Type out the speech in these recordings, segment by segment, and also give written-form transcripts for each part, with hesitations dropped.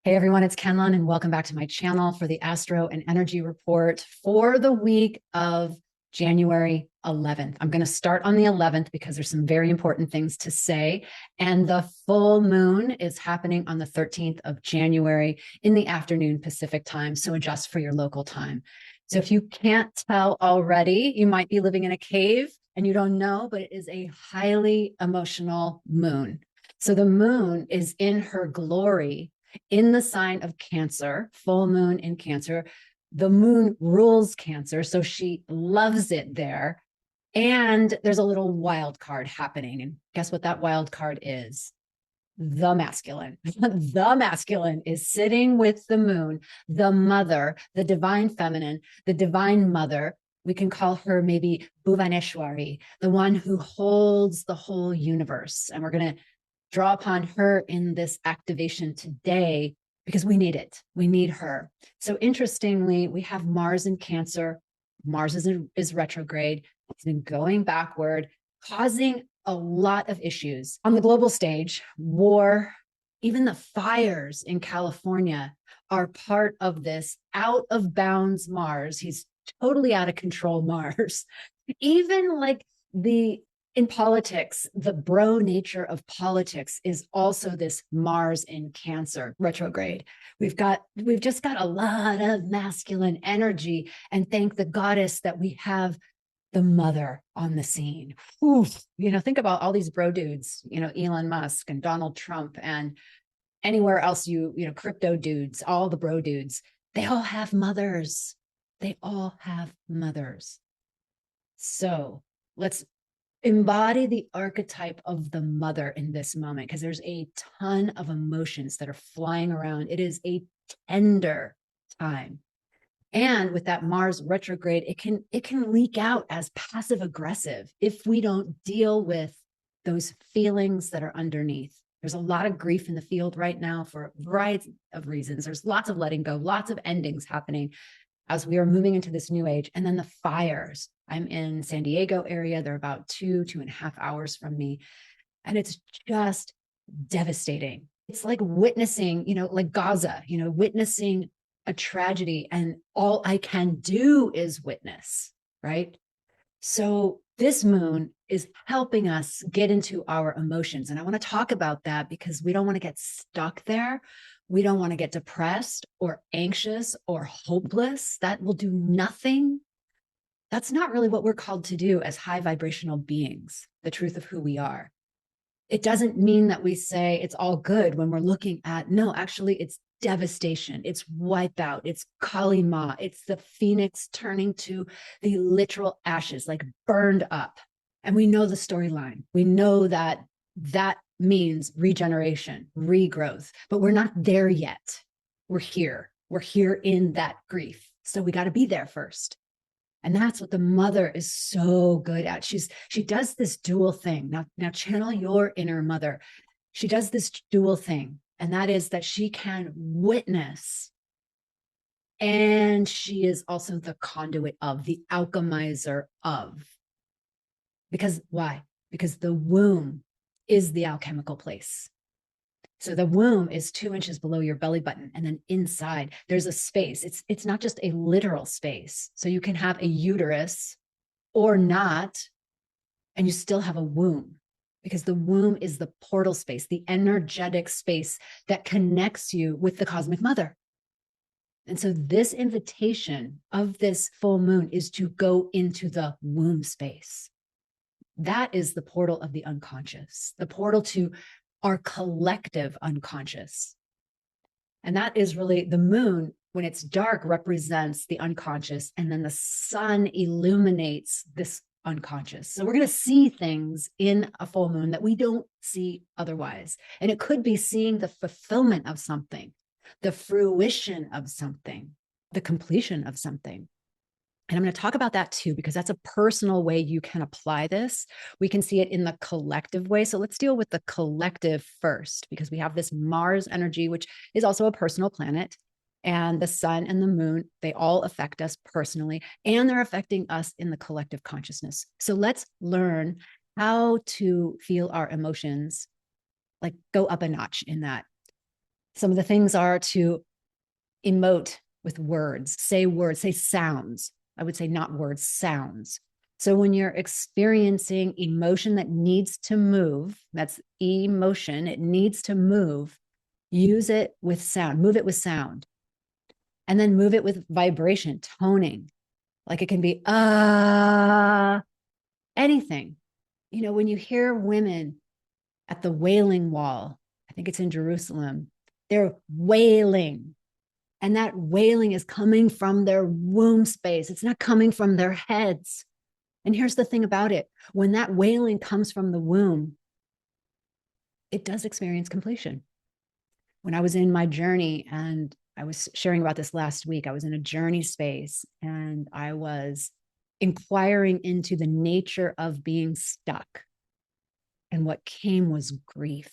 Hey everyone, it's Kenlon and welcome back to my channel for the Astro and Energy Report for the week of January 11th. I'm going to start on the 11th because there's some very important things to say. And the full moon is happening on the 13th of January in the afternoon Pacific time. So adjust for your local time. So if you can't tell already, you might be living in a cave and you don't know, but it is a highly emotional moon. So the moon is in her glory in the sign of Cancer, full moon in Cancer. The moon rules Cancer, so she loves it there. And there's a little wild card happening. And guess what that wild card is? The masculine. The masculine is sitting with the moon, the mother, the divine feminine, the divine mother. We can call her maybe Bhuvaneshwari, the one who holds the whole universe. And we're going to draw upon her in this activation today because we need it. We need her. So interestingly, we have Mars in Cancer. Mars is retrograde. It's been going backward, causing a lot of issues on the global stage. War, even the fires in California are part of this out of bounds Mars. He's totally out of control Mars. Even like in politics, the bro nature of politics is also this Mars in Cancer retrograde. We've just got a lot of masculine energy, and thank the goddess that we have the mother on the scene. Oof. Think about all these bro dudes, Elon Musk and Donald Trump and anywhere else crypto dudes, all the bro dudes, they all have mothers. They all have mothers. So let's embody the archetype of the mother in this moment, because there's a ton of emotions that are flying around. It is a tender time. And with that Mars retrograde, it can leak out as passive aggressive if we don't deal with those feelings that are underneath. There's a lot of grief in the field right now for a variety of reasons. There's lots of letting go, lots of endings happening as we are moving into this new age. And then the fires. I'm in San Diego area. They're about 2.5 hours from me. And it's just devastating. It's like witnessing, like Gaza, witnessing a tragedy. And all I can do is witness, right? So this moon is helping us get into our emotions. And I want to talk about that because we don't want to get stuck there. We don't want to get depressed or anxious or hopeless. That will do nothing. That's not really what we're called to do as high vibrational beings, the truth of who we are. It doesn't mean that we say it's all good when we're looking at, no, actually it's devastation. It's wipeout. It's Kali Ma. It's the phoenix turning to the literal ashes, like burned up. And we know the storyline. We know that means regeneration, regrowth, but we're not there yet. We're here. We're here in that grief. So we got to be there first. And that's what the mother is so good at. She does this dual thing. Now channel your inner mother. She does this dual thing, and that is that she can witness, and she is also the conduit of, the alchemizer of. Because why? Because the womb is the alchemical place. So the womb is 2 inches below your belly button. And then inside there's a space. It's not just a literal space. So you can have a uterus or not, and you still have a womb, because the womb is the portal space, the energetic space that connects you with the cosmic mother. And so this invitation of this full moon is to go into the womb space. That is the portal of the unconscious, the portal to our collective unconscious. And that is really the moon, when it's dark, represents the unconscious, and then the sun illuminates this unconscious. So we're going to see things in a full moon that we don't see otherwise. And it could be seeing the fulfillment of something, the fruition of something, the completion of something. And I'm going to talk about that too, because that's a personal way you can apply this. We can see it in the collective way. So let's deal with the collective first, because we have this Mars energy, which is also a personal planet. And the sun and the moon, they all affect us personally, and they're affecting us in the collective consciousness. So let's learn how to feel our emotions, like go up a notch in that. Some of the things are to emote with words, say sounds. I would say not words, sounds. So when you're experiencing emotion that needs to move, that's emotion, it needs to move, use it with sound, move it with sound. And then move it with vibration, toning. Like it can be anything. You know, when you hear women at the Wailing Wall, I think it's in Jerusalem, they're wailing. And that wailing is coming from their womb space. It's not coming from their heads. And here's the thing about it. When that wailing comes from the womb, it does experience completion. When I was in my journey, and I was sharing about this last week, I was in a journey space and I was inquiring into the nature of being stuck. And what came was grief,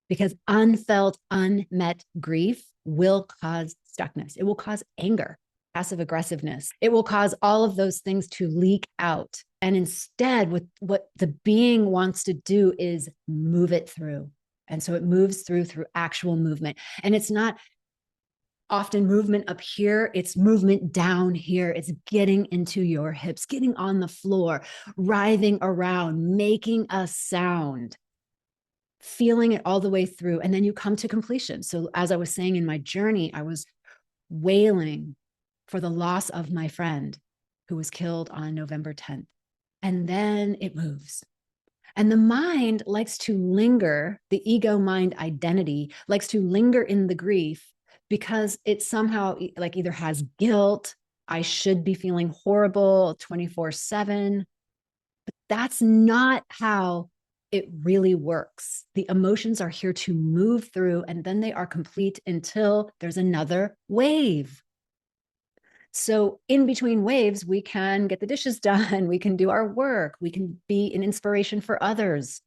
because unfelt, unmet grief will cause stuckness. It will cause anger, passive aggressiveness. It will cause all of those things to leak out. And instead, what the being wants to do is move it through. And so it moves through actual movement. And it's not often movement up here, it's movement down here. It's getting into your hips, getting on the floor, writhing around, making a sound, feeling it all the way through. And then you come to completion. So as I was saying in my journey, I was wailing for the loss of my friend who was killed on November 10th. And then it moves. And the mind likes to linger, the ego mind identity likes to linger in the grief because it somehow like either has guilt, I should be feeling horrible 24/7. But that's not how it really works. The emotions are here to move through, and then they are complete until there's another wave. So in between waves, we can get the dishes done, we can do our work, we can be an inspiration for others.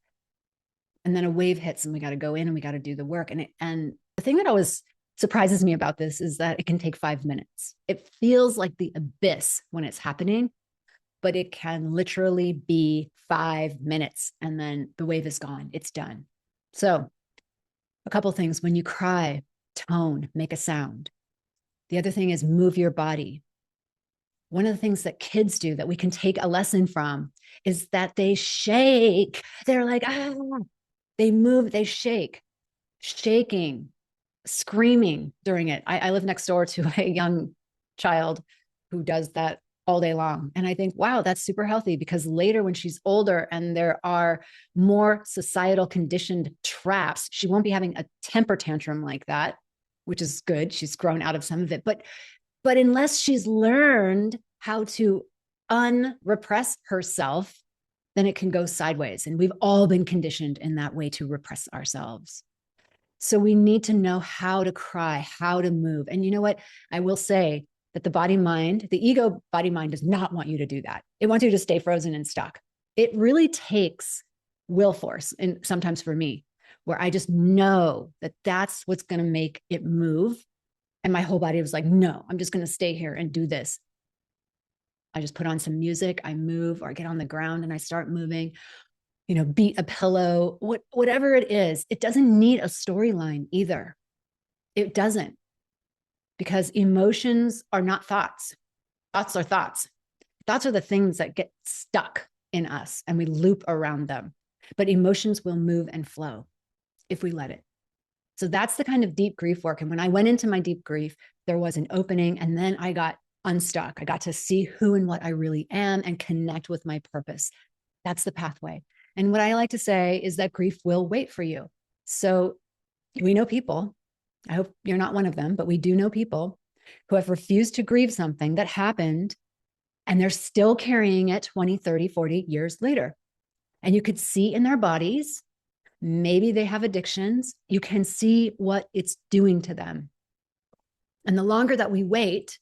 And then a wave hits and we got to go in and we got to do the work. And the thing that always surprises me about this is that it can take 5 minutes. It feels like the abyss when it's happening, but it can literally be 5 minutes and then the wave is gone. It's done. So a couple of things. When you cry, tone, make a sound. The other thing is move your body. One of the things that kids do that we can take a lesson from is that they shake. They're like, they move, they shake, shaking, screaming during it. I live next door to a young child who does that all day long. And I think, wow, that's super healthy, because later when she's older and there are more societal conditioned traps, she won't be having a temper tantrum like that, which is good. She's grown out of some of it. But unless she's learned how to unrepress herself, then it can go sideways. And we've all been conditioned in that way to repress ourselves. So we need to know how to cry, how to move. And you know what? I will say that the body mind, the ego body mind does not want you to do that. It wants you to stay frozen and stuck. It really takes will force, and sometimes for me, where I just know that that's what's going to make it move. And my whole body was like, no, I'm just going to stay here and do this. I just put on some music, I move, or I get on the ground and I start moving, beat a pillow, whatever it is. It doesn't need a storyline either. It doesn't, because emotions are not thoughts. Thoughts are thoughts. Thoughts are the things that get stuck in us and we loop around them. But emotions will move and flow if we let it. So that's the kind of deep grief work. And when I went into my deep grief, there was an opening, and then I got unstuck. I got to see who and what I really am and connect with my purpose. That's the pathway. And what I like to say is that grief will wait for you. So we know people, I hope you're not one of them, but we do know people who have refused to grieve something that happened, and they're still carrying it 20, 30, 40 years later. And you could see in their bodies, maybe they have addictions. You can see what it's doing to them. And the longer that we wait,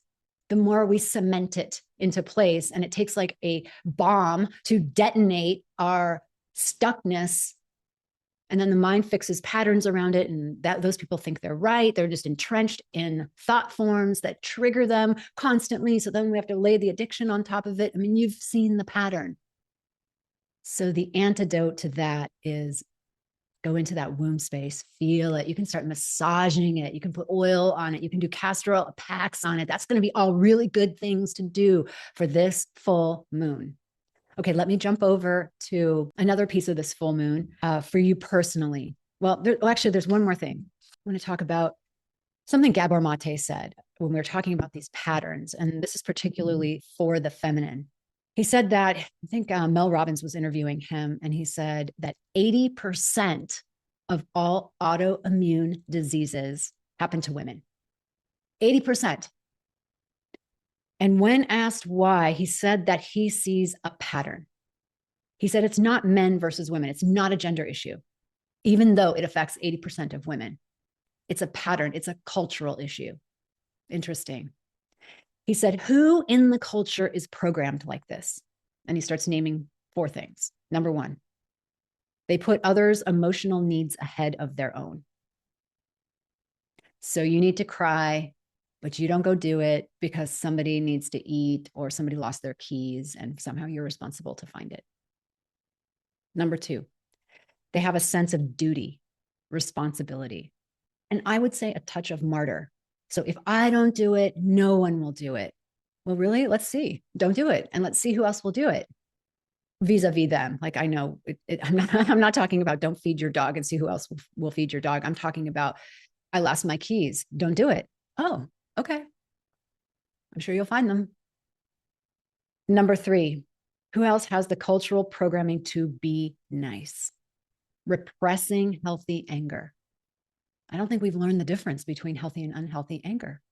the more we cement it into place. And it takes like a bomb to detonate our stuckness. And then the mind fixes patterns around it. And those people think they're right. They're just entrenched in thought forms that trigger them constantly. So then we have to lay the addiction on top of it. I mean, you've seen the pattern. So the antidote to that is Go into that womb space, feel it. You can start massaging it. You can put oil on it. You can do castor oil packs on it. That's going to be all really good things to do for this full moon. Okay, let me jump over to another piece of this full moon for you personally. Well, actually, there's one more thing. I want to talk about something Gabor Maté said when we were talking about these patterns, and this is particularly for the feminine. He said that, I think Mel Robbins was interviewing him, and he said that 80% of all autoimmune diseases happen to women. 80%. And when asked why, he said that he sees a pattern. He said it's not men versus women. It's not a gender issue, even though it affects 80% of women. It's a pattern. It's a cultural issue. Interesting. He said, who in the culture is programmed like this? And he starts naming 4 things. Number 1, they put others' emotional needs ahead of their own. So you need to cry, but you don't go do it because somebody needs to eat or somebody lost their keys and somehow you're responsible to find it. Number 2, they have a sense of duty, responsibility, and I would say a touch of martyr. So if I don't do it, no one will do it. Well, really? Let's see. Don't do it. And let's see who else will do it vis-a-vis them. Like, I know I'm not talking about don't feed your dog and see who else will feed your dog. I'm talking about, I lost my keys. Don't do it. Oh, okay. I'm sure you'll find them. Number 3, who else has the cultural programming to be nice? Repressing healthy anger. I don't think we've learned the difference between healthy and unhealthy anger.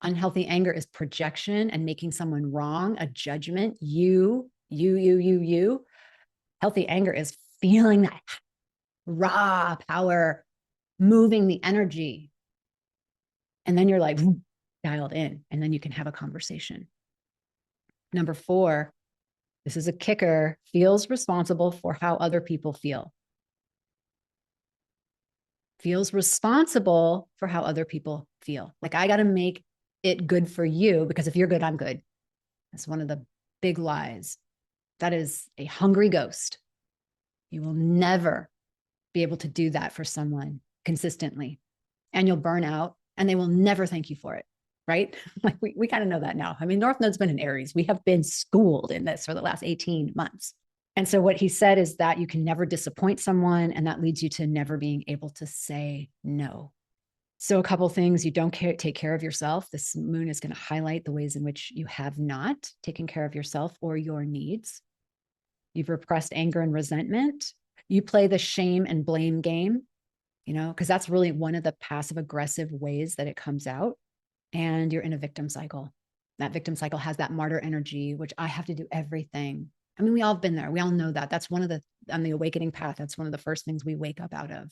Unhealthy anger is projection and making someone wrong, a judgment, you. Healthy anger is feeling that raw power, moving the energy. And then you're like dialed in, and then you can have a conversation. Number 4, this is a kicker, feels responsible for how other people feel. Feels responsible for how other people feel. Like, I got to make it good for you because if you're good, I'm good. That's one of the big lies. That is a hungry ghost. You will never be able to do that for someone consistently, and you'll burn out and they will never thank you for it. Right? Like we kind of know that now. I mean, North Node's been in Aries. We have been schooled in this for the last 18 months. And so what he said is that you can never disappoint someone, and that leads you to never being able to say no. So a couple things, you don't take care of yourself. This moon is going to highlight the ways in which you have not taken care of yourself or your needs. You've repressed anger and resentment. You play the shame and blame game, because that's really one of the passive aggressive ways that it comes out. And you're in a victim cycle. That victim cycle has that martyr energy, which I have to do everything. I mean, we all have been there. We all know that. That's on the awakening path, that's one of the first things we wake up out of.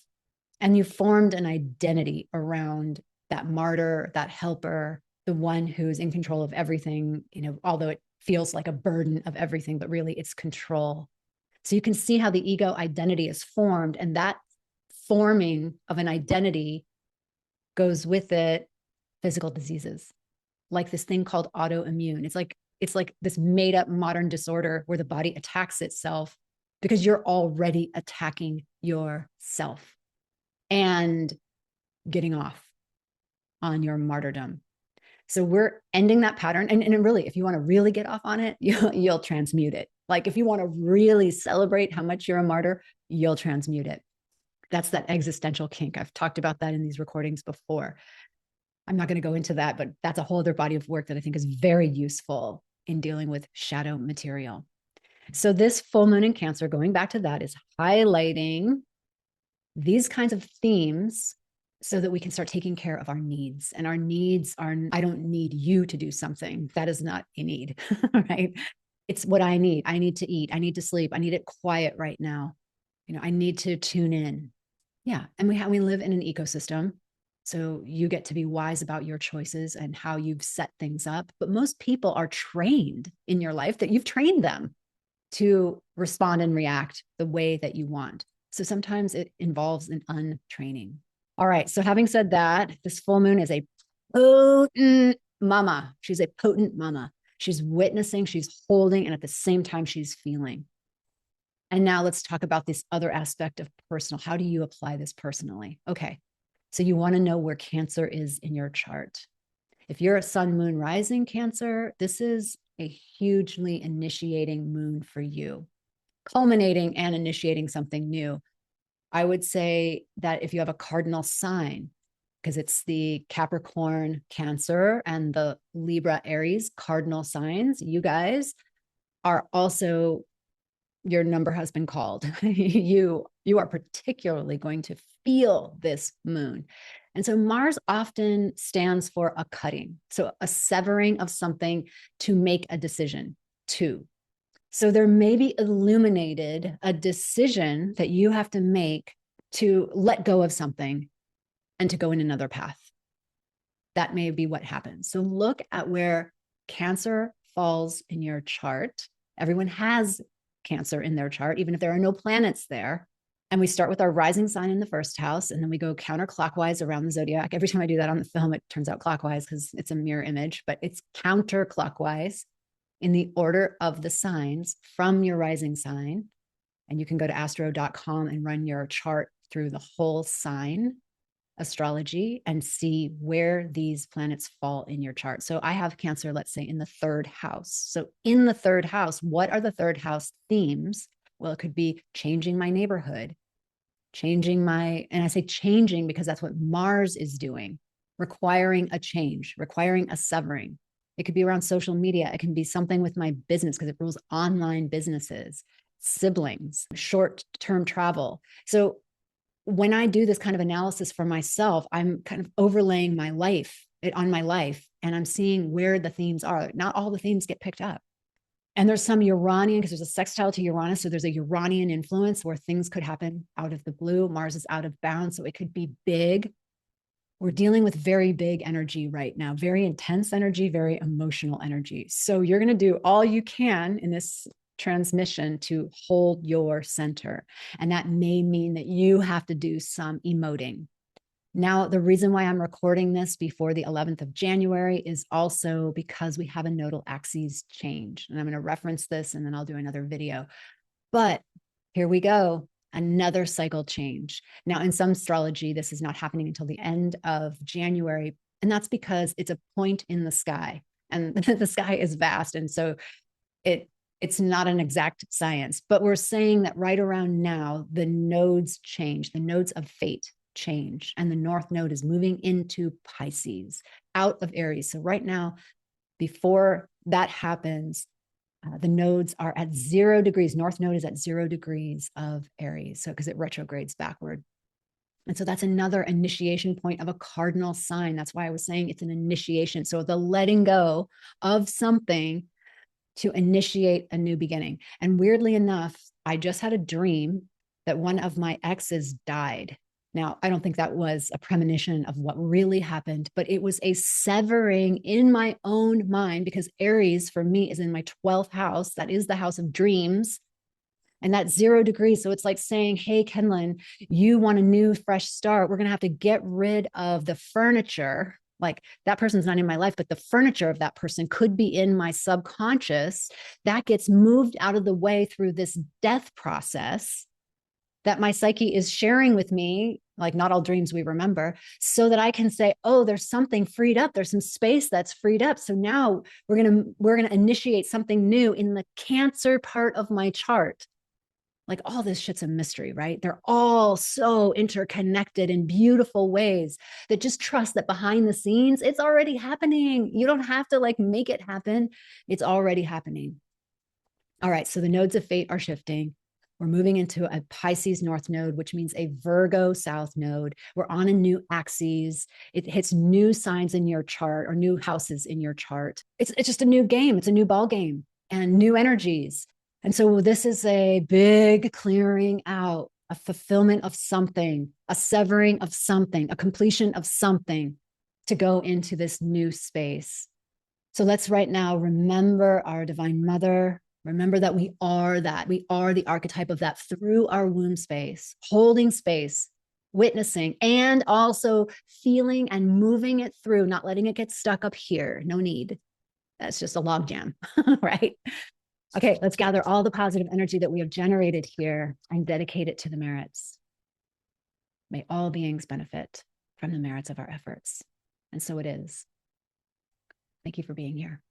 And you formed an identity around that martyr, that helper, the one who's in control of everything, although it feels like a burden of everything, but really it's control. So you can see how the ego identity is formed, and that forming of an identity goes with it physical diseases, like this thing called autoimmune. It's like this made up modern disorder where the body attacks itself because you're already attacking yourself and getting off on your martyrdom. So we're ending that pattern. And really, if you want to really get off on it, you'll transmute it. Like if you want to really celebrate how much you're a martyr, you'll transmute it. That's that existential kink. I've talked about that in these recordings before. I'm not going to go into that, but that's a whole other body of work that I think is very useful in dealing with shadow material. So this full moon in Cancer, going back to that, is highlighting these kinds of themes so that we can start taking care of our needs. And our needs are, I don't need you to do something. That is not a need, right? It's what I need. I need to eat. I need to sleep. I need it quiet right now. I need to tune in. Yeah. And we live in an ecosystem. So you get to be wise about your choices and how you've set things up. But most people are trained in your life that you've trained them to respond and react the way that you want. So sometimes it involves an untraining. All right. So having said that, this full moon is a potent mama. She's a potent mama. She's witnessing, she's holding, and at the same time, she's feeling. And now let's talk about this other aspect of personal. How do you apply this personally? Okay. So you want to know where Cancer is in your chart. If you're a sun, moon, rising Cancer, this is a hugely initiating moon for you, culminating and initiating something new. I would say that if you have a cardinal sign, because it's the Capricorn, Cancer, and the Libra, Aries cardinal signs, you guys are also, your number has been called. you are particularly going to feel this moon. And so Mars often stands for a cutting, so a severing of something to make a decision to. So there may be illuminated a decision that you have to make to let go of something and to go in another path. That may be what happens. So look at where Cancer falls in your chart. Everyone has Cancer in their chart, even if there are no planets there. And we start with our rising sign in the first house, and then we go counterclockwise around the zodiac. Every time I do that on the film, it turns out clockwise because it's a mirror image, but it's counterclockwise in the order of the signs from your rising sign. And you can go to astro.com and run your chart through the whole sign astrology and see where these planets fall in your chart. So I have Cancer, let's say, in the third house. So in the third house, what are the third house themes? Well, it could be changing my neighborhood, changing my, and I say changing because that's what Mars is doing, requiring a change, requiring a severing. It could be around social media. It can be something with my business because it rules online businesses, siblings, short-term travel. So when I do this kind of analysis for myself, I'm kind of overlaying my life on my life, and I'm seeing where the themes are. Not all the themes get picked up. And there's some Uranian, because there's a sextile to Uranus. So there's a Uranian influence where things could happen out of the blue. Mars is out of bounds. So it could be big. We're dealing with very big energy right now, very intense energy, very emotional energy. So you're going to do all you can in this transmission to hold your center. And that may mean that you have to do some emoting. Now, the reason why I'm recording this before the 11th of January is also because we have a nodal axis change. And I'm going to reference this and then I'll do another video. But here we go. Another cycle change. Now, in some astrology, this is not happening until the end of January. And that's because it's a point in the sky. And the sky is vast. And so it's not an exact science. But we're saying that right around now, the nodes change, the nodes of fate change, and the North Node is moving into Pisces, out of Aries. So right now, before that happens, the nodes are at 0 degrees. North Node is at 0 degrees of Aries. So because it retrogrades backward. And so that's another initiation point of a cardinal sign. That's why I was saying it's an initiation. So the letting go of something to initiate a new beginning. And weirdly enough, I just had a dream that one of my exes died. Now, I don't think that was a premonition of what really happened, but it was a severing in my own mind because Aries for me is in my 12th house. That is the house of dreams. And that's 0 degrees. So it's like saying, hey, Kenlin, you want a new fresh start. We're going to have to get rid of the furniture. Like that person's not in my life, but the furniture of that person could be in my subconscious. That gets moved out of the way through this death process that my psyche is sharing with me, like not all dreams we remember, so that I can say, oh, there's something freed up. There's some space that's freed up. So now we're going to initiate something new in the Cancer part of my chart. Like all this shit's a mystery, right? They're all so interconnected in beautiful ways that just trust that behind the scenes, it's already happening. You don't have to like make it happen. It's already happening. All right. So the nodes of fate are shifting. We're moving into a Pisces North Node, which means a Virgo South Node. We're on a new axis. It hits new signs in your chart or new houses in your chart. It's just a new game. It's a new ball game and new energies. And so this is a big clearing out, a fulfillment of something, a severing of something, a completion of something to go into this new space. So let's right now remember our Divine Mother. Remember that we are that. We are the archetype of that through our womb space, holding space, witnessing, and also feeling and moving it through, not letting it get stuck up here. No need. That's just a logjam, right? Okay, let's gather all the positive energy that we have generated here and dedicate it to the merits. May all beings benefit from the merits of our efforts. And so it is. Thank you for being here.